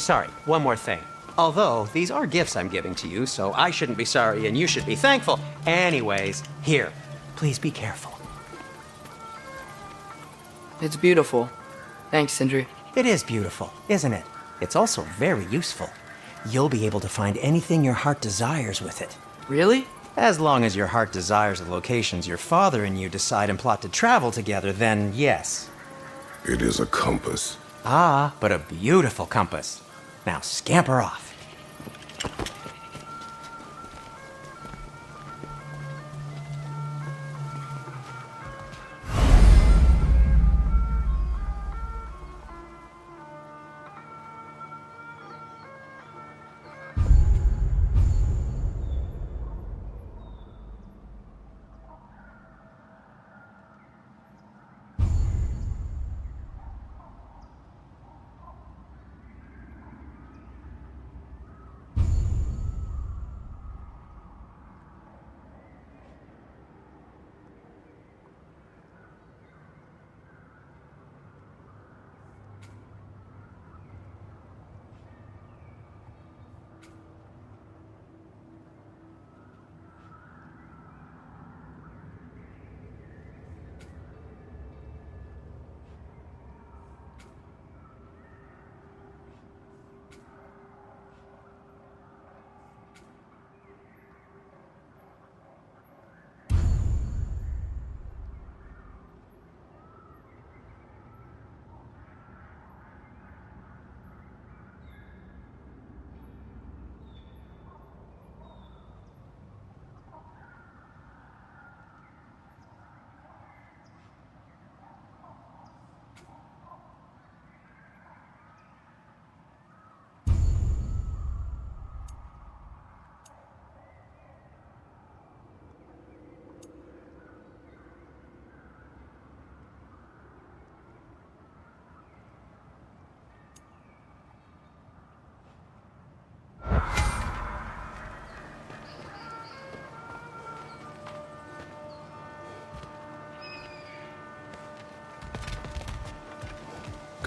sorry, one more thing. Although, these are gifts I'm giving to you, so I shouldn't be sorry and you should be thankful. Anyways, here, please be careful. It's beautiful. Thanks, Sindri. It is beautiful, isn't it? It's also very useful. You'll be able to find anything your heart desires with it. Really? As long as your heart desires the locations your father and you decide and plot to travel together, then yes. It is a compass. Ah, but a beautiful compass. Now scamper off.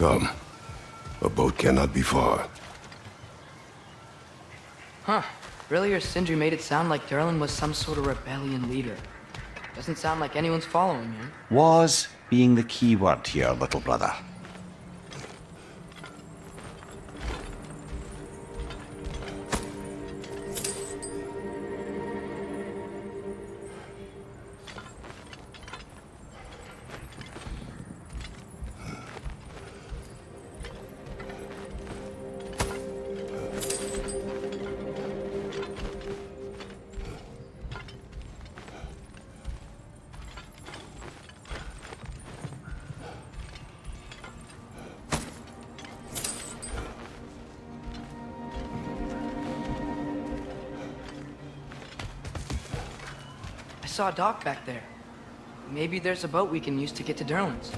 Come. A boat cannot be far. Huh. Earlier, Sindri made it sound like Durlin was some sort of rebellion leader. Doesn't sound like anyone's following him. Was being the key word here, little brother. I saw a dock back there. Maybe there's a boat we can use to get to Durlin's.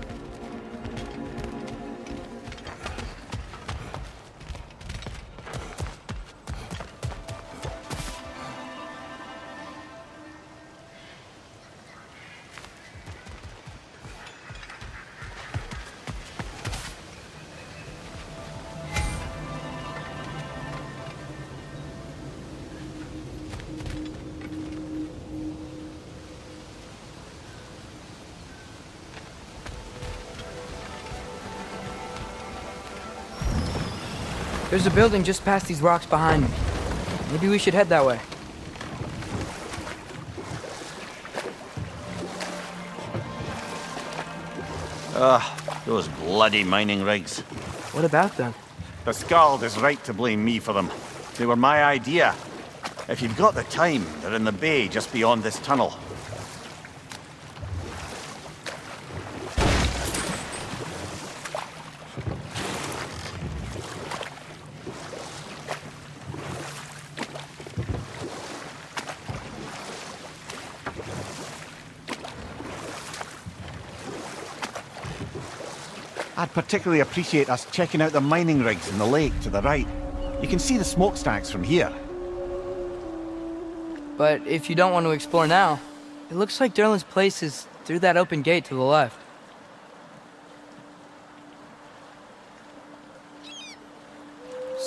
There's a building just past these rocks behind me. Maybe we should head that way. Those bloody mining rigs. What about them? The Skald is right to blame me for them. They were my idea. If you've got the time, they're in the bay just beyond this tunnel. I'd particularly appreciate us checking out the mining rigs in the lake to the right. You can see the smokestacks from here. But if you don't want to explore now, it looks like Durlin's place is through that open gate to the left.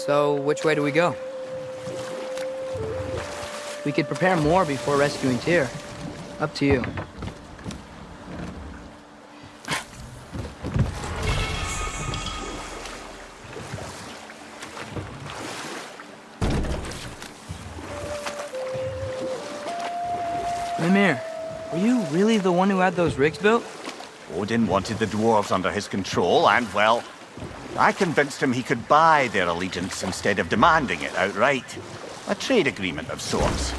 So, which way do we go? We could prepare more before rescuing Tyr. Up to you. Mimir, were you really the one who had those rigs built? Odin wanted the dwarves under his control, and, well, I convinced him he could buy their allegiance instead of demanding it outright. A trade agreement of sorts.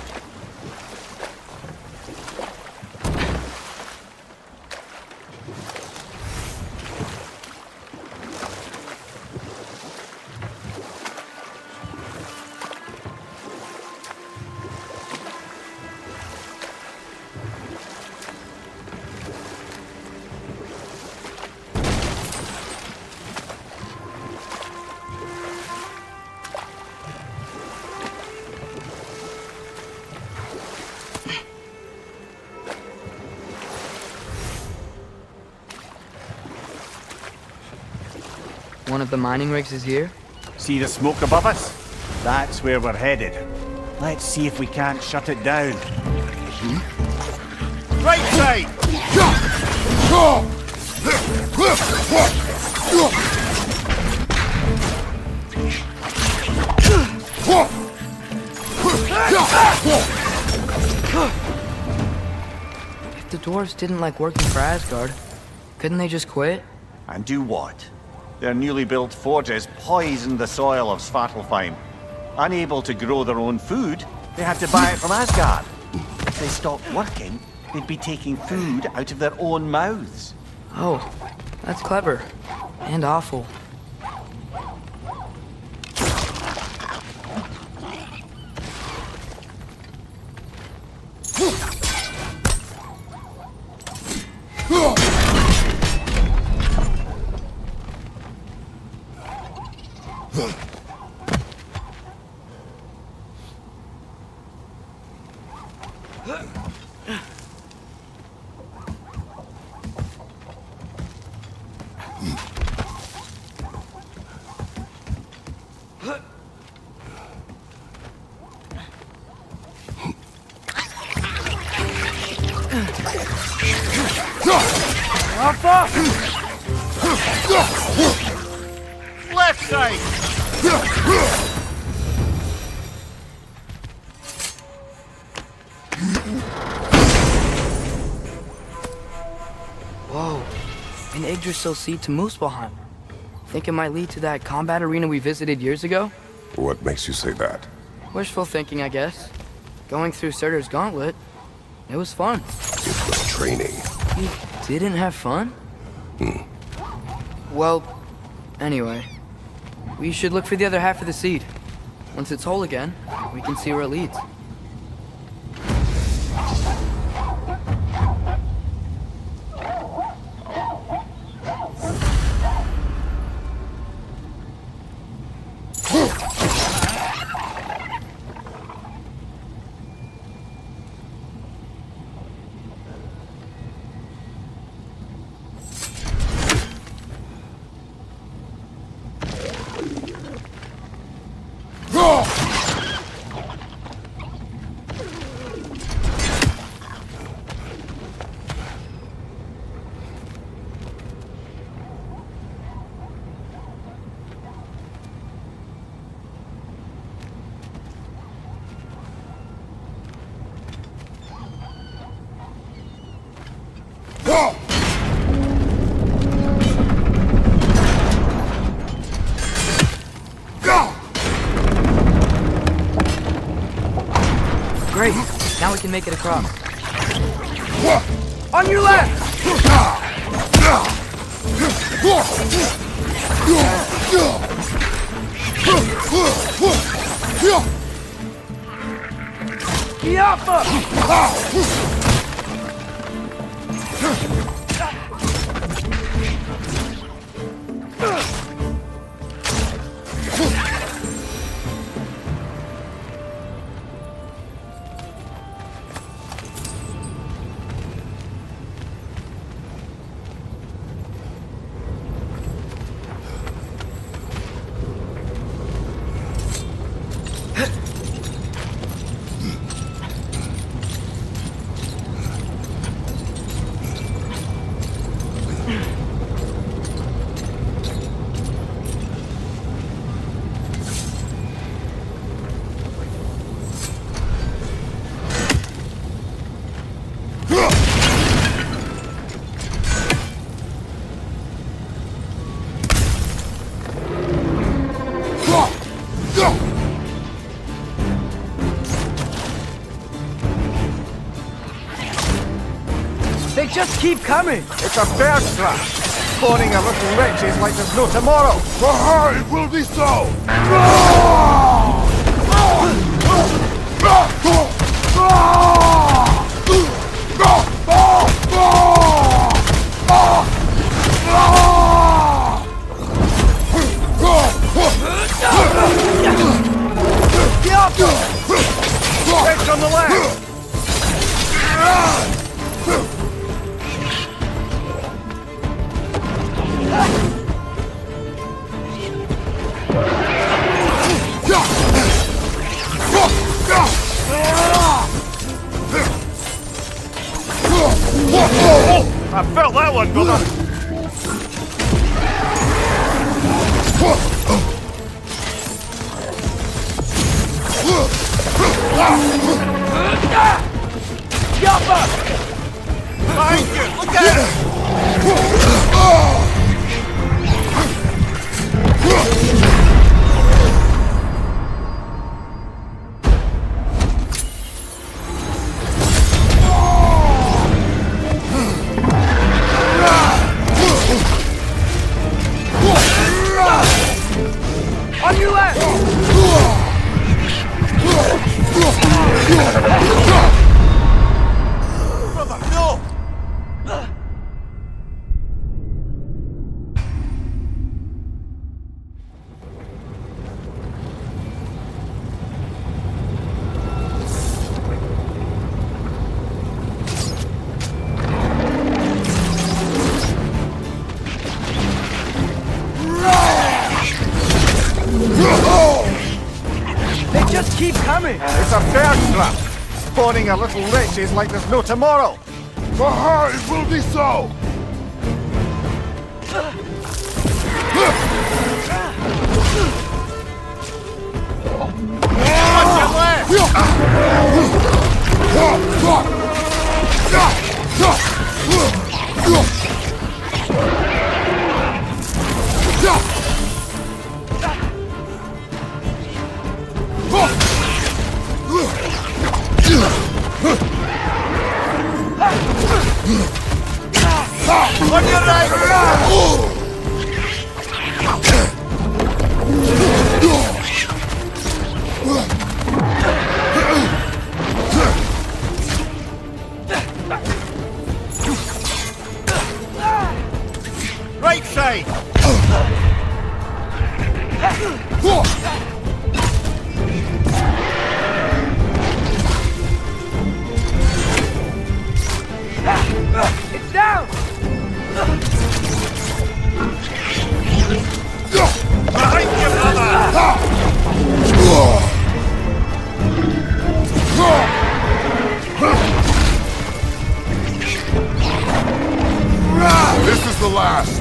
One of the mining rigs is here? See the smoke above us? That's where we're headed. Let's see if we can't shut it down. Right side! If the dwarves didn't like working for Asgard, couldn't they just quit? And do what? Their newly built forges poisoned the soil of Svartalfheim. Unable to grow their own food, they had to buy it from Asgard. If they stopped working, they'd be taking food out of their own mouths. Oh, that's clever. And awful. Left side! Whoa, an Yggdrasil seed to Muspelheim. Think it might lead to that combat arena we visited years ago? What makes you say that? Wishful thinking, I guess. Going through Surtur's gauntlet, it was fun. It was training. You didn't have fun? Well, anyway, we should look for the other half of the seed. Once it's whole again, we can see where it leads. Great, now we can make it across. On your left! They just keep coming! It's a bear trap! Spawning a little wretches like there's no tomorrow! For her, it will be so! Edge on the left! I felt that one, brother! Behind you! Look out! On your left! Brother, no! They just keep coming! It's a bear trap! Spawning a little wretches like there's no tomorrow! For her, it will be so! Watch your left! On your right! Right side! It's down! Behind you, brother! This is the last!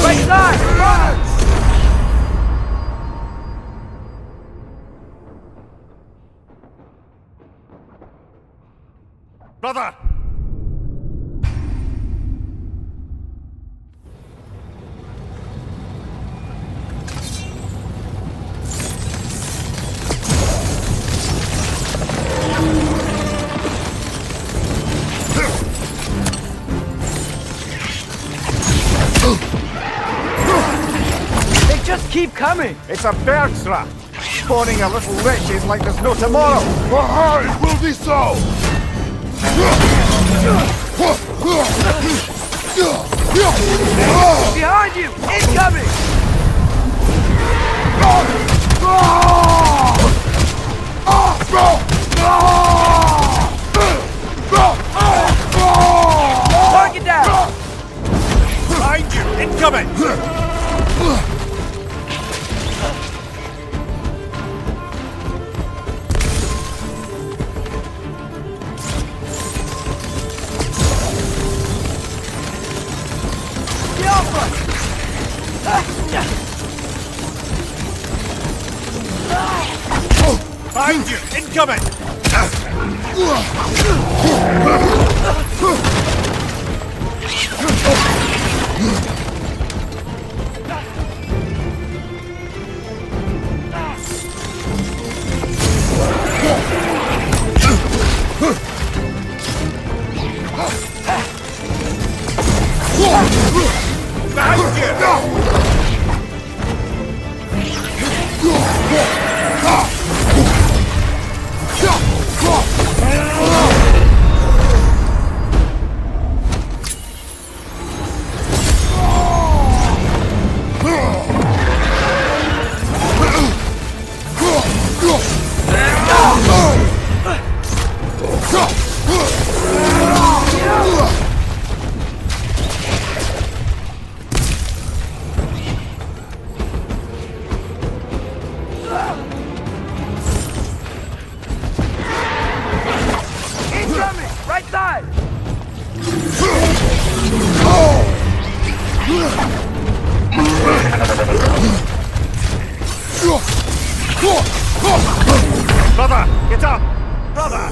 Right side! Run! Brother! They just keep coming! It's a bear trap! Spawning a little wretches like there's no tomorrow! For her, it will be so! Behind you! Incoming! Target down! Behind you! Incoming! Behind you! Incoming! Behind you! Incoming! Right side! Brother, get up! Brother!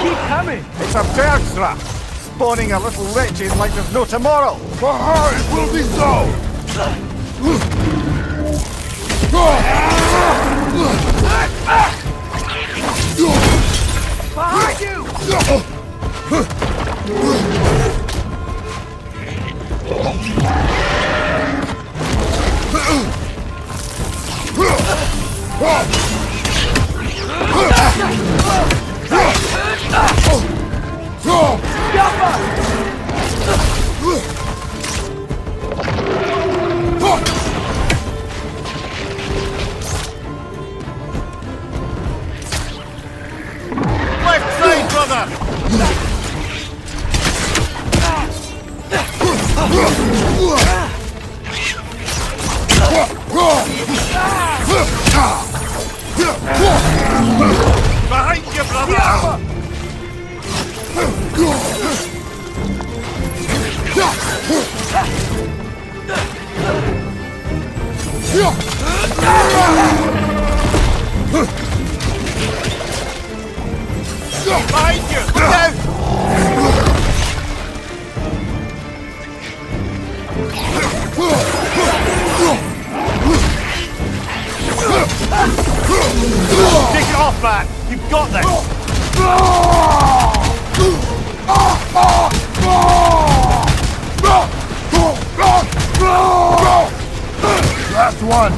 Keep coming! It's a bird trap! Spawning a little wretches like there's no tomorrow! For her, it will be so! Behind you! Left side, brother! Behind you, brother! Behind you! Down! Take it off, man! You've got this! Last one!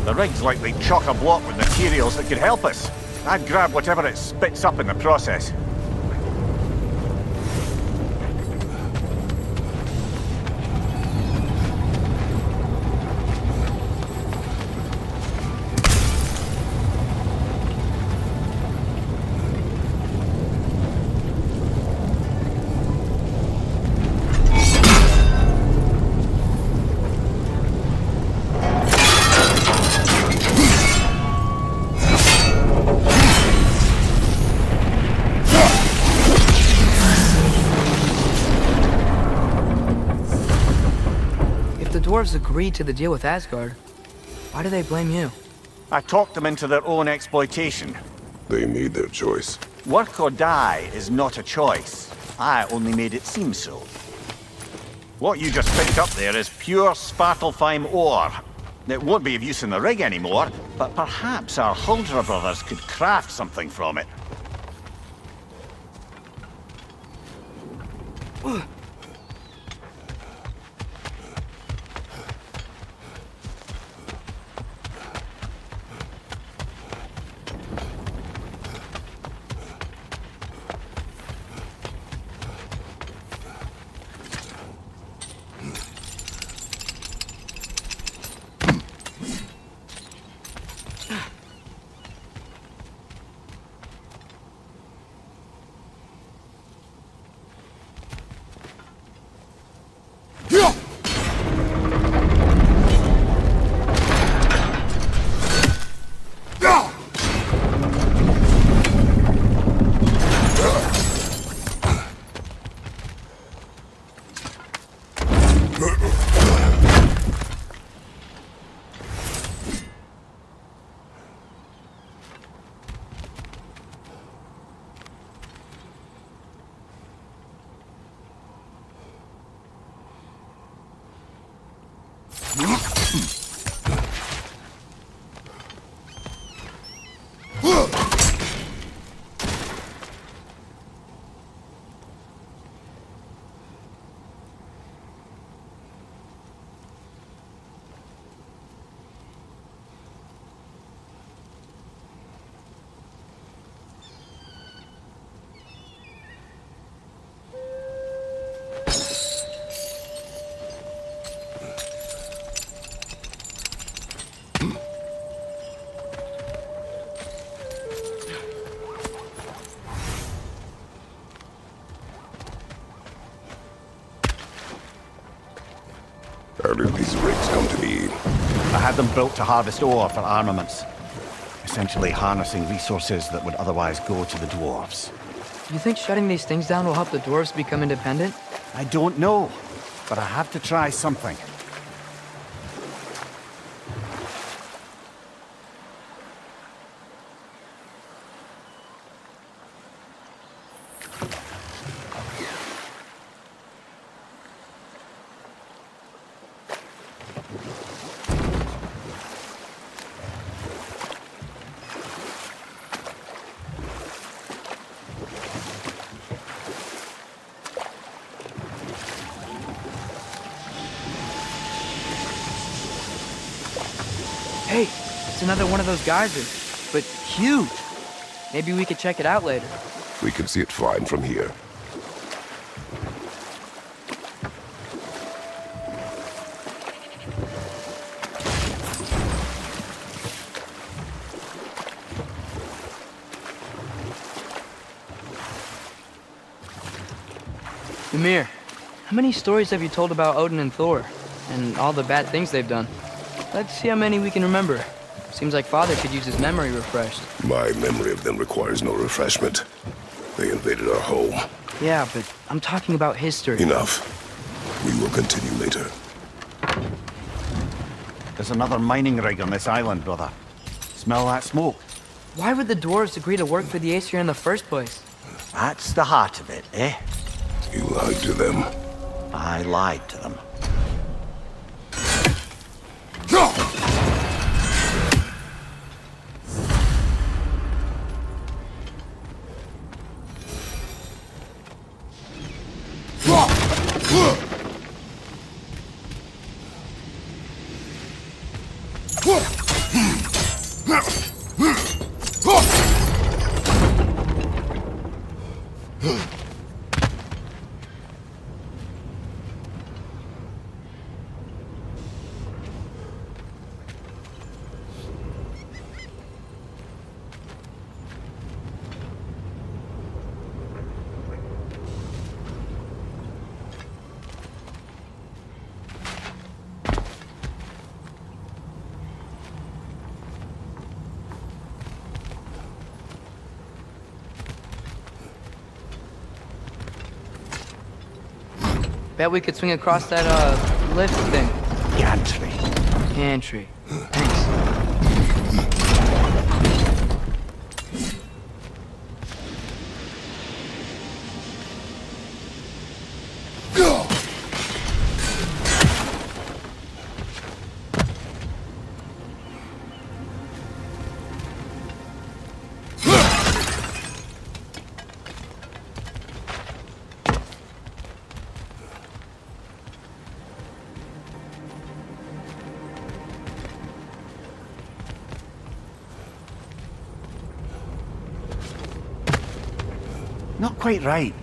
The rig's likely chock-a-block with materials that could help us. I'd grab whatever it spits up in the process. If the dwarves agreed to the deal with Asgard, why do they blame you? I talked them into their own exploitation. They made their choice. Work or die is not a choice. I only made it seem so. What you just picked up there is pure Svartalfheim ore. It won't be of use in the rig anymore, but perhaps our Huldra brothers could craft something from it. How did these rigs come to be? I had them built to harvest ore for armaments. Essentially harnessing resources that would otherwise go to the dwarves. You think shutting these things down will help the dwarves become independent? I don't know, but I have to try something. Hey, it's another one of those geysers, but huge. Maybe we could check it out later. We can see it fine from here. Ymir, how many stories have you told about Odin and Thor? And all the bad things they've done? Let's see how many we can remember. Seems like Father could use his memory refreshed. My memory of them requires no refreshment. They invaded our home. Yeah, but I'm talking about history. Enough. We will continue later. There's another mining rig on this island, brother. Smell that smoke? Why would the dwarves agree to work for the Aesir in the first place? That's the heart of it, eh? You lied to them. I lied to them. Bet we could swing across that, lift thing. Gantry. Gantry. Thanks. Not quite right.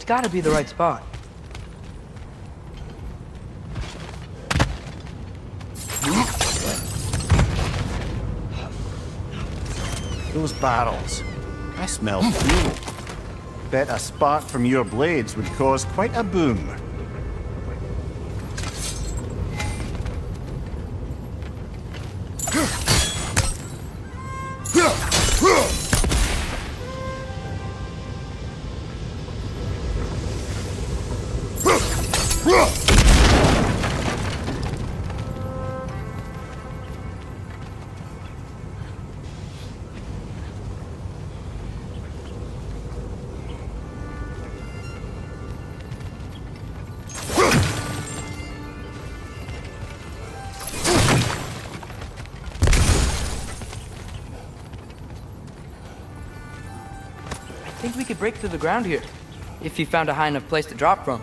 It's gotta be the right spot. Those barrels. I smell fuel. Bet a spark from your blades would cause quite a boom. I think we could break through the ground here, if you found a high enough place to drop from.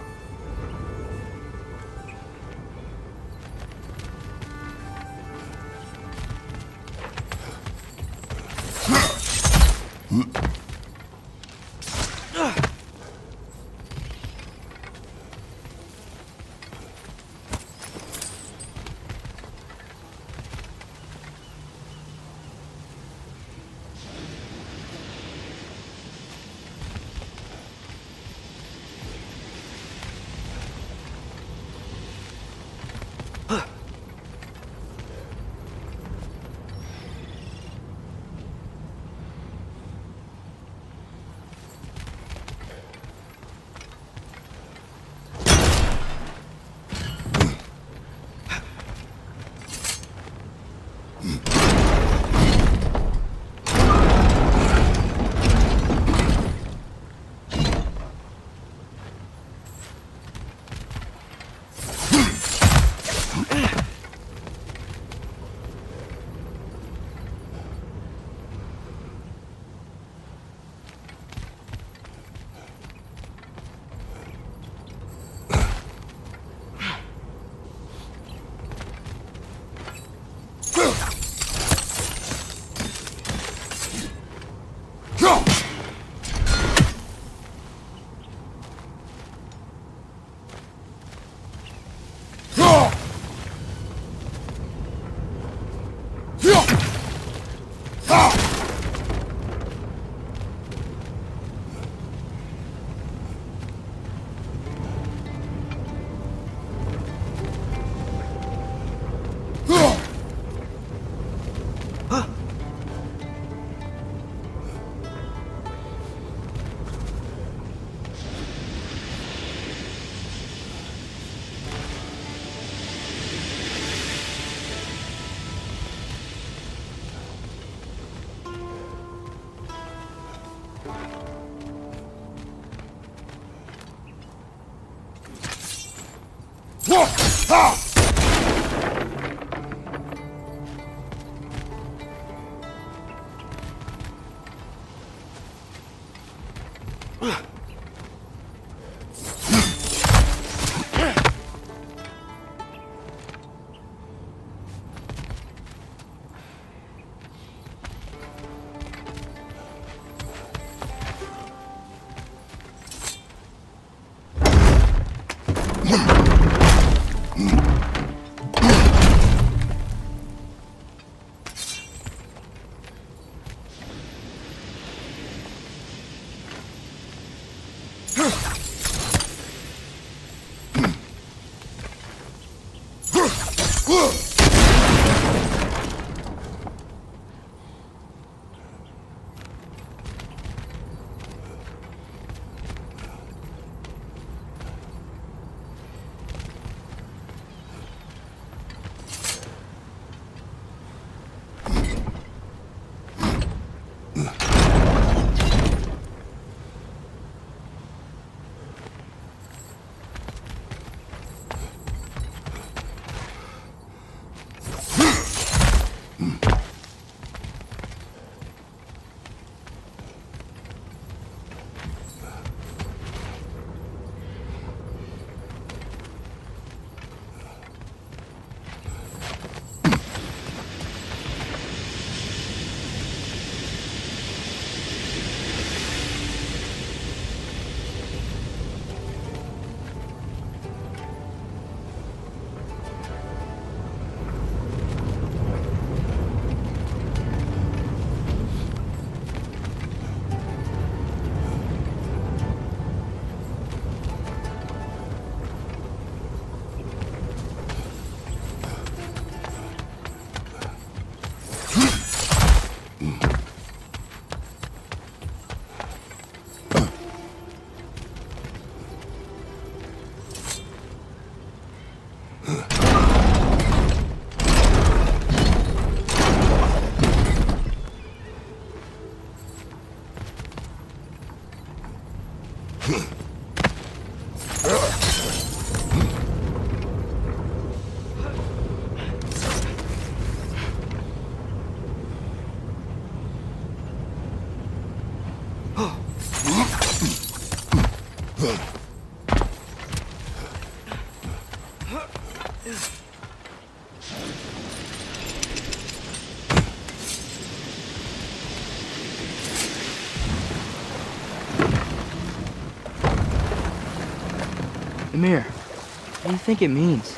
Ymir, what do you think it means?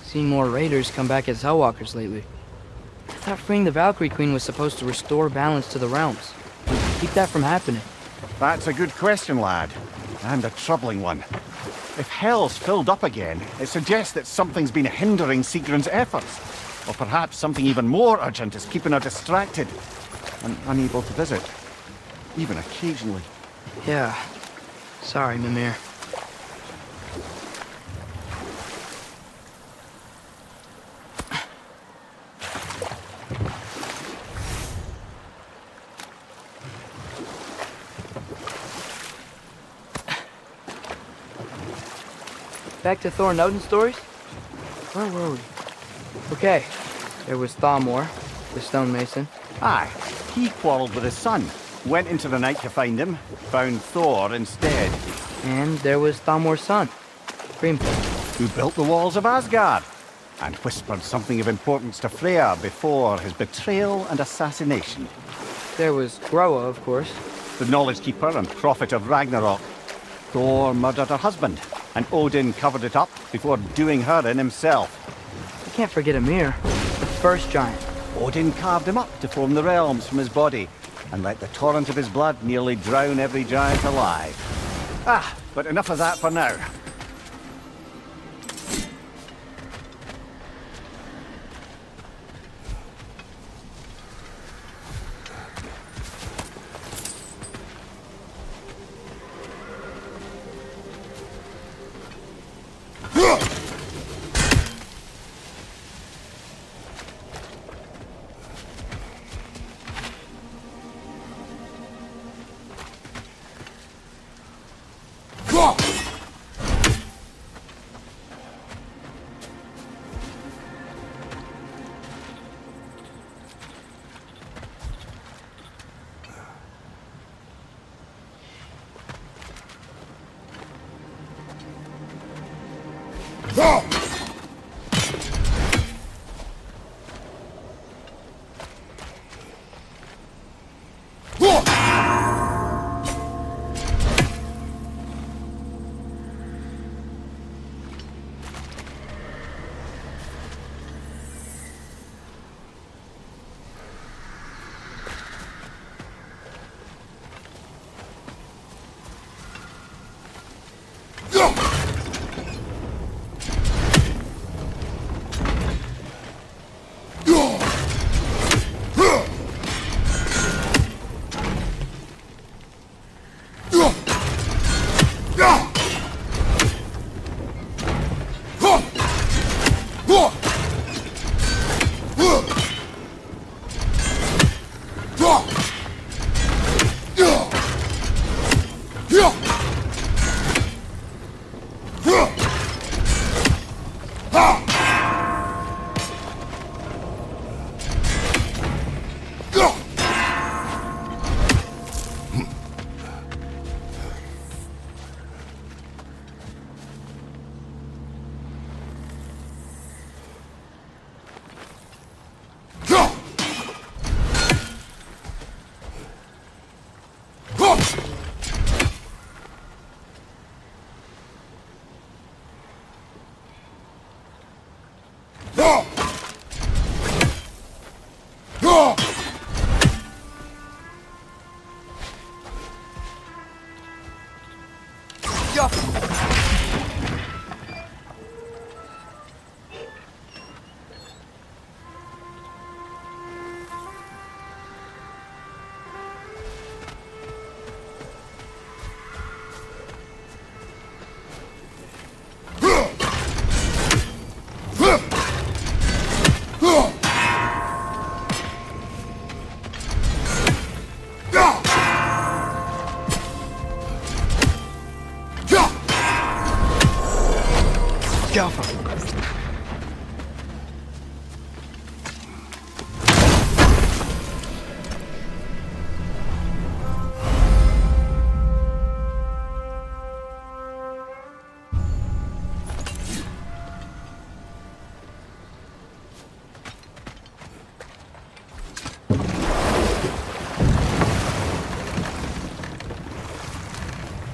Seeing more raiders come back as Hellwalkers lately. I thought freeing the Valkyrie Queen was supposed to restore balance to the realms. Keep that from happening. That's a good question, lad. And a troubling one. If Hell's filled up again, it suggests that something's been hindering Sigrun's efforts. Or perhaps something even more urgent is keeping her distracted and unable to visit. Even occasionally. Yeah. Sorry, Mimir. Back to Thor and Odin's stories? Where were we? Okay, there was Thamor, the stonemason. Aye, he quarrelled with his son. Went into the night to find him, found Thor instead. And there was Thamor's son, Grimthor. Who built the walls of Asgard, and whispered something of importance to Freya before his betrayal and assassination. There was Groa, of course. The knowledge keeper and prophet of Ragnarok. Thor murdered her husband, and Odin covered it up before doing her in himself. I can't forget Ymir, the first giant. Odin carved him up to form the realms from his body, and let the torrent of his blood nearly drown every giant alive. But enough of that for now.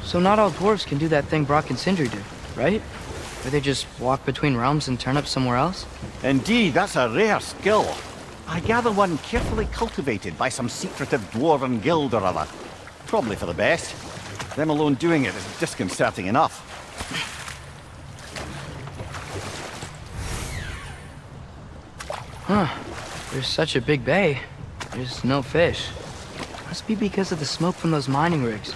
So not all dwarves can do that thing Brock and Sindri do, right? Where they just walk between realms and turn up somewhere else? Indeed, that's a rare skill. I gather one carefully cultivated by some secretive dwarven guild or other. Probably for the best. Them alone doing it is disconcerting enough. Huh. There's such a big bay. There's no fish. Must be because of the smoke from those mining rigs.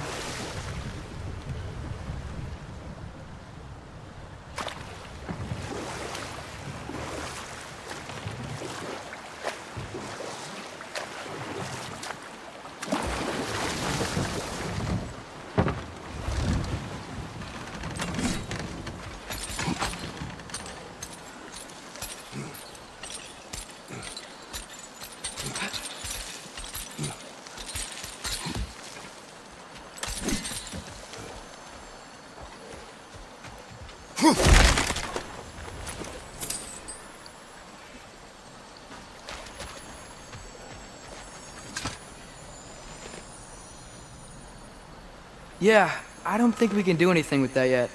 Yeah, I don't think we can do anything with that yet.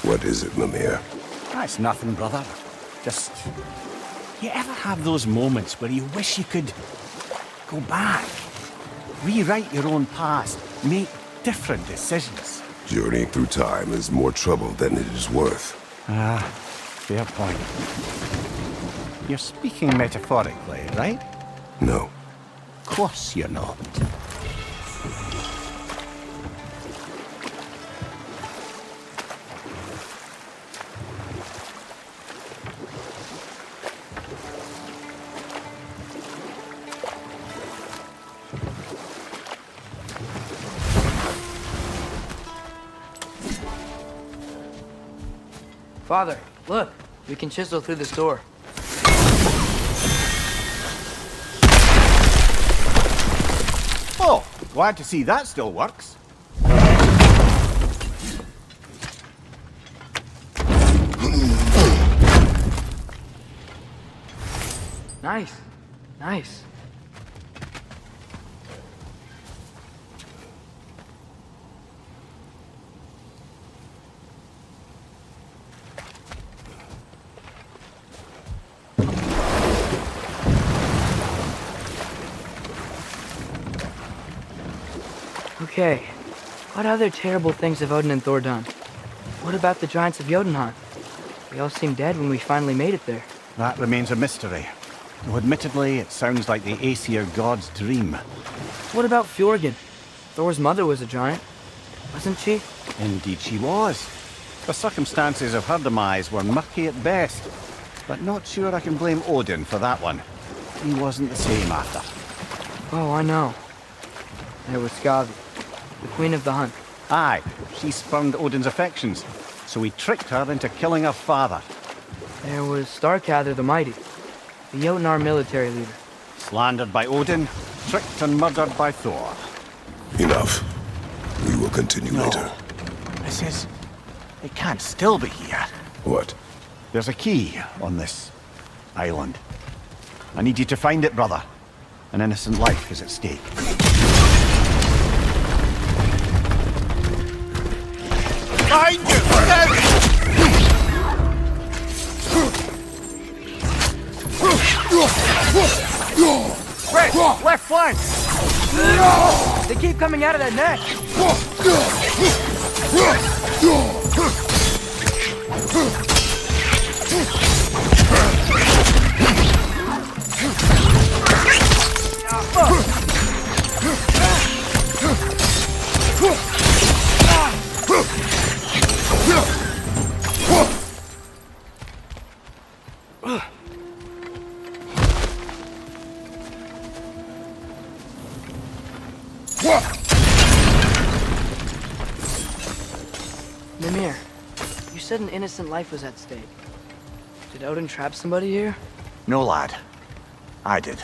What is it, Mimir? That's nothing, brother. Just... You ever have those moments where you wish you could... go back? Rewrite your own past. Make different decisions. Journeying through time is more trouble than it is worth. Ah, fair point. You're speaking metaphorically, right? No. Of course you're not. Father, look. We can chisel through this door. Oh, glad to see that still works. Nice. Nice. Okay, what other terrible things have Odin and Thor done? What about the giants of Jotunheim? They all seemed dead when we finally made it there. That remains a mystery. Though admittedly, it sounds like the Aesir god's dream. What about Fjorgyn? Thor's mother was a giant, wasn't she? Indeed she was. The circumstances of her demise were murky at best. But not sure I can blame Odin for that one. He wasn't the same after. Oh, I know. There was Skavi, the queen of the hunt. Aye, she spurned Odin's affections, so he tricked her into killing her father. There was Starkather the Mighty, the Jotnar military leader. Slandered by Odin, tricked and murdered by Thor. Enough. We will continue later. This is... It can't still be here. What? There's a key on this island. I need you to find it, brother. An innocent life is at stake. Behind you! Look out! Red, left flank! They keep coming out of that net! said an innocent life was at stake. Did Odin trap somebody here? No, lad. I did.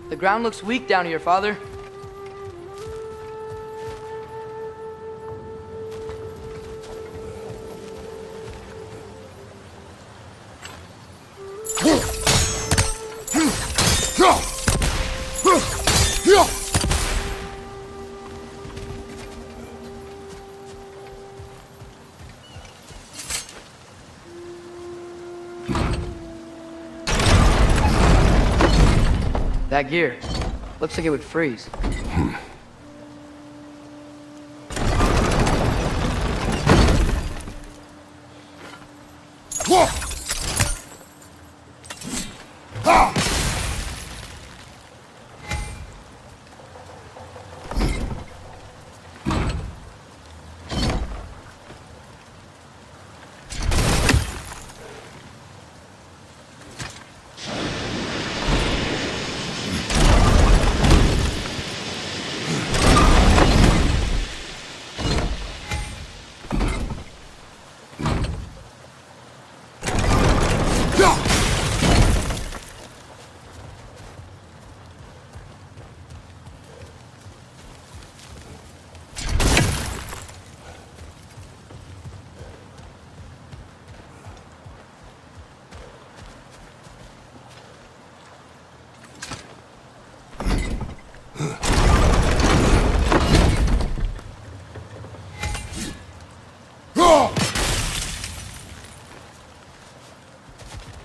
The ground looks weak down here, Father. That gear. Looks like it would freeze.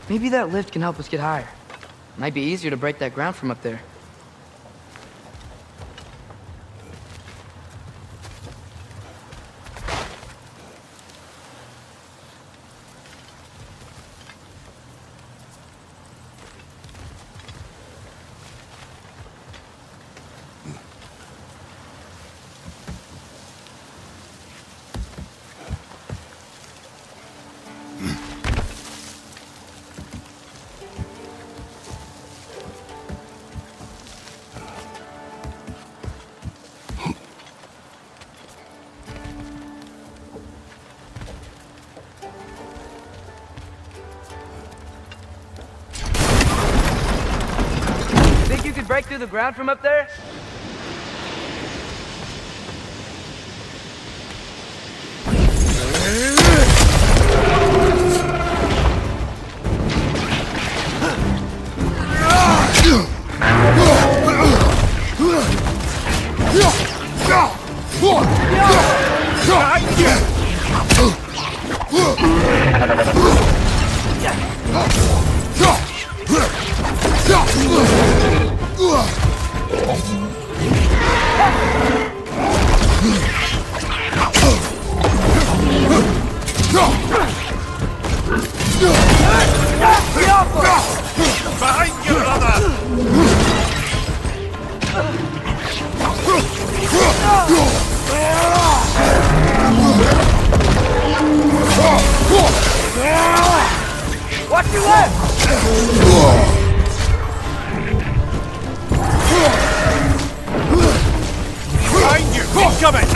Maybe that lift can help us get higher. Might be easier to break that ground from up there. Think you could break through the ground from up there? Behind you, brother! Watch your left! Behind you! Keep coming!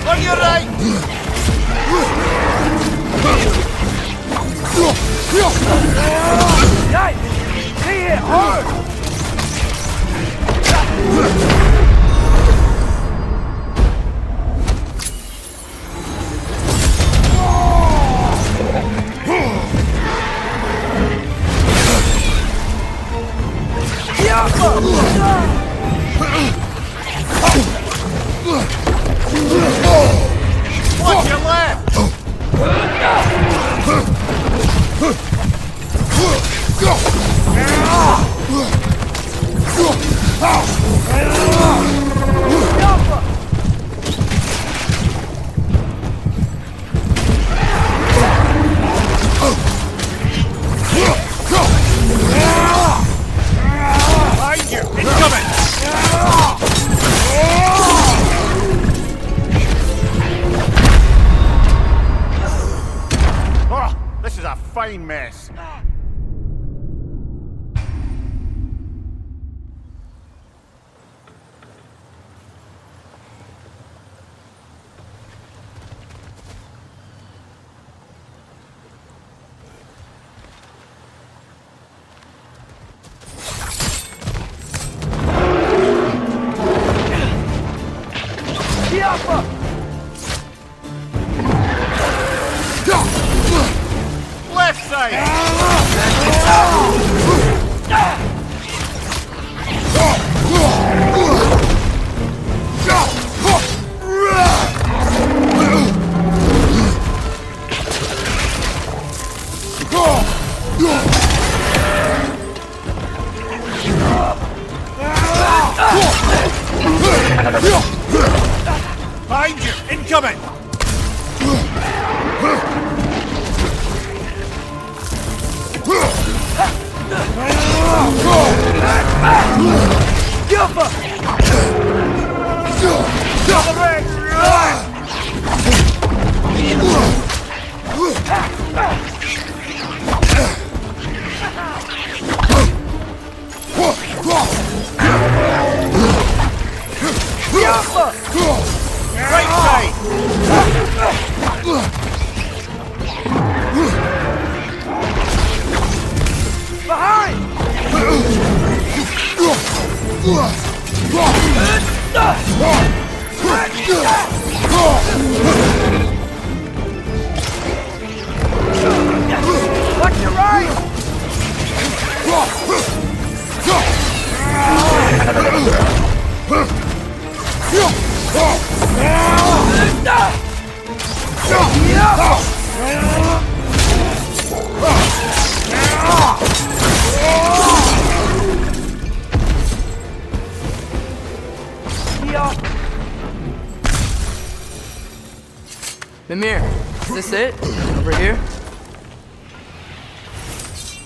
On your right! Nice! See it hard! Behind you! Incoming! Oh, this is a fine mess. Left side! Behind you! Incoming! Right side! Watch your right! Mimir, is this it? Over here?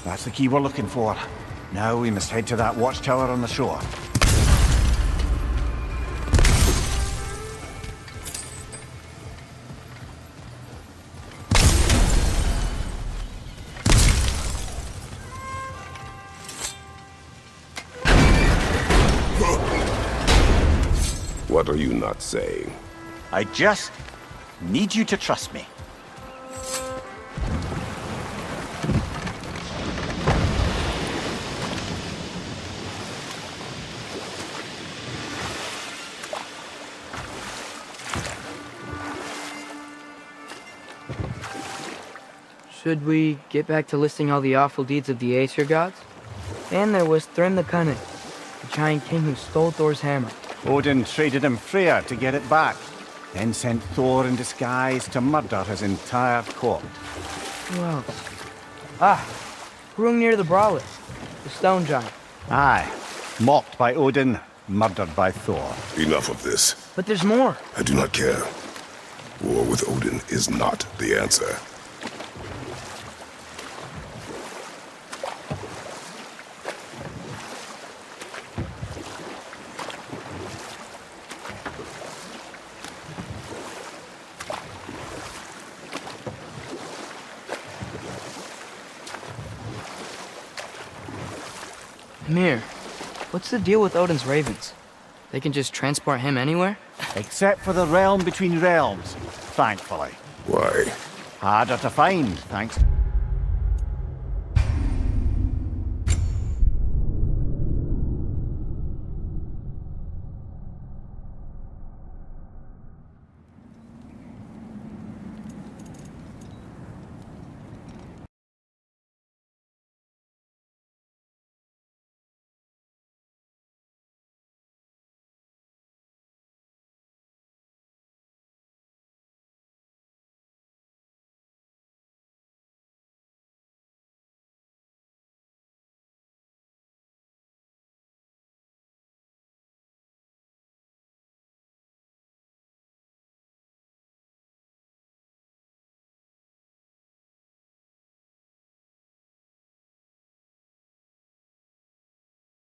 That's the key we're looking for. Now we must head to that watchtower on the shore. What are you not saying? I just need you to trust me. Should we get back to listing all the awful deeds of the Aesir gods? And there was Thrym the Cunning, the giant king who stole Thor's hammer. Odin traded him Freya to get it back, then sent Thor in disguise to murder his entire court. Who else? Ah, Hrung near the Brawler, the stone giant. Aye, mocked by Odin, murdered by Thor. Enough of this. But there's more. I do not care. War with Odin is not the answer. Mimir, what's the deal with Odin's ravens? They can just transport him anywhere? Except for the realm between realms, thankfully. Why? Harder to find, thanks